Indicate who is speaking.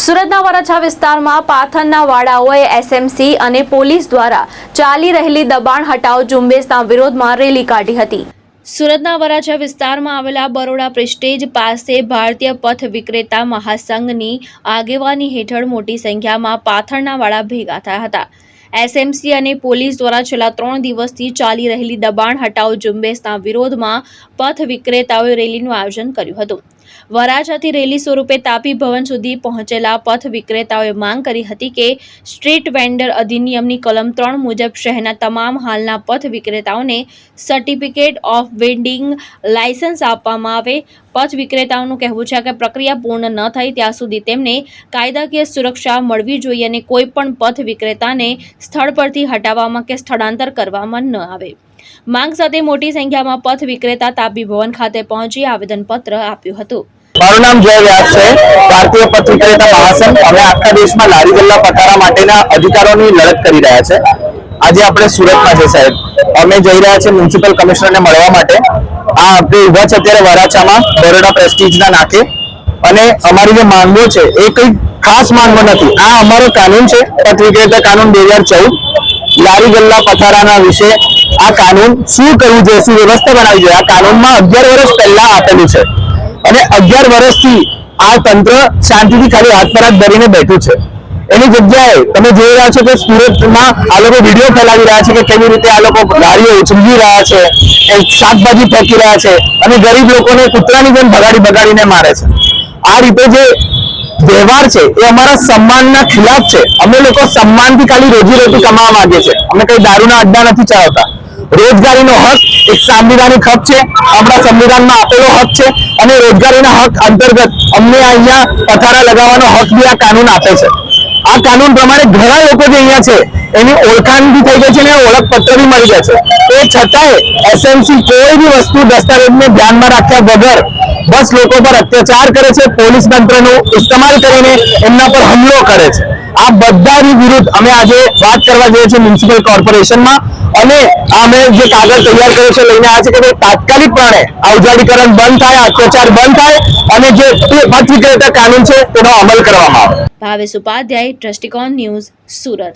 Speaker 1: સુરતના વરાછા વિસ્તારમાં પાથરના વાળાઓએ એસએમસી અને પોલીસ દ્વારા ચાલી રહેલી દબાણ હટાવ ઝુંબેશના વિરોધમાં રેલી કાઢી હતી। સુરતના વરાછા વિસ્તારમાં આવેલા બરોડા પ્રેસ્ટેજ પાસે ભારતીય પથ વિક્રેતા મહાસંઘની આગેવાની હેઠળ મોટી સંખ્યામાં પાથરના વાળા ભેગા થયા હતા। એસએમસી અને પોલીસ દ્વારા છેલ્લા 3 દિવસથી ચાલી રહેલી દબાણ હટાવ ઝુંબેશના વિરોધમાં પથ વિક્રેતાઓએ રેલીનું આયોજન કર્યું હતું। વરાછાથી રેલી સ્વરૂપે તાપી ભવન સુધી પહોંચેલા પથ વિક્રેતાઓએ માંગ કરી હતી કે સ્ટ્રીટ વેન્ડર અધિનિયમની કલમ 3 મુજબ શહેરના તમામ હાલના પથ વિક્રેતાઓને સર્ટિફિકેટ ઓફ વેન્ડિંગ લાયસન્સ આપવામાં આવે। પથ વિક્રેતાઓનું કહેવું છે કે પ્રક્રિયા પૂર્ણ ન થાય ત્યાં સુધી તેમને કાયદાકીય સુરક્ષા મળવી જોઈએ અને કોઈ પણ પથ વિક્રેતાને સ્થળ પરથી હટાવવામાં કે સ્થળાંતર કરવામાં ન આવે। માંગ સાથે મોટી સંખ્યામાં પથ વિક્રેતા તાપી ભવન ખાતે પહોંચી આવેદનપત્ર આપ્યું હતું।
Speaker 2: મારું નામ જય વ્યાસ છે। ભારતીય પથ વિક્રેતા મહાસંઘ અમે આખા દેશમાં લારી ગલ્લા પથારા માટેના અધિકારોની લડત કરી રહ્યા છે। આજે આપણે સુરતમાં છે સાહેબ, અમે જઈ રહ્યા છે મ્યુનિસિપલ કમિશનરને મળવા માટે। આ આપણે ઊભા છે અત્યારે વરાછામાં બરોડા પ્રેસ્ટીજના નાકે, અને અમારી જે માંગો છે એ કંઈ ખાસ માંગો નથી। આ અમારો કાનૂન છે, પથ વિક્રેતા કાનૂન 2014 લારી ગલ્લા પથારાના વિશે આ કાનૂન શું કરવું જોઈએ, શું વ્યવસ્થા બનાવવી જોઈએ। આ કાનૂનમાં 11 વર્ષ પહેલા આપેલું છે અને 11 વર્ષથી આ તંત્ર શાંતિથી ખાલી હાથ પર હાથ ધરીને બેઠું છે। એની જગ્યાએ તમે જોઈ રહ્યા છો કે સુરતમાં આ લોકો વિડીયો ફેલાવી રહ્યા છે કે કેવી રીતે આ લોકો ગાડીઓ ઉછંગી રહ્યા છે, શાકભાજી ફેંકી રહ્યા છે અને ગરીબ લોકોને કૂતરાની જેમ ભગાડીને મારે છે। આ રીતે જે વ્યવહાર છે એ અમારા સન્માનના ખિલાફ છે। અમે લોકો સન્માનથી ખાલી રોજીરોટી કમાવા માંગીએ છીએ, અમે કઈ દારૂના અડ્ડા નથી ચલાવતા। રોજગારીનો હક એક સાંવિધાનિક હક છે, આપણા સંવિધાનમાં આપેલો હક છે અને રોજગારીના હક અંતર્ગત અમને અહીંયા પથારા લગાવવાનો હક બી આ કાનૂન આપે છે। આ કાનૂન પ્રમાણે ઘણા લોકો જે અહીંયા છે એની ઓળખાણ બી થઈ ગઈ છે અને ઓળખપત્ર બી મળી ગયા છે। એ છતાંય એસએમસી કોઈ બી વસ્તુ દસ્તાવેજને ધ્યાનમાં રાખ્યા વગર બસ લોકો પર અત્યાચાર કરે છે, પોલીસ તંત્રનો ઇસ્તેમાલ કરીને એમના પર હુમલો કરે છે। આ બધાની વિરુદ્ધ અમે આજે વાત કરવા જઈએ છીએ મ્યુનિસિપલ કોર્પોરેશનમાં, અને અમે જે કાગળ તૈયાર કર્યો છે લઈને આવ્યા છે કે ભાઈ તાત્કાલિકપણે આ ઉજાડીકરણ બંધ થાય, અત્યાચાર બંધ થાય અને જે પથ વિક્રેતા કાનૂન છે તેનો અમલ કરવામાં આવે।
Speaker 1: ભાવેશ ઉપાધ્યાય, દ્રષ્ટિકોણ ન્યૂઝ, સુરત।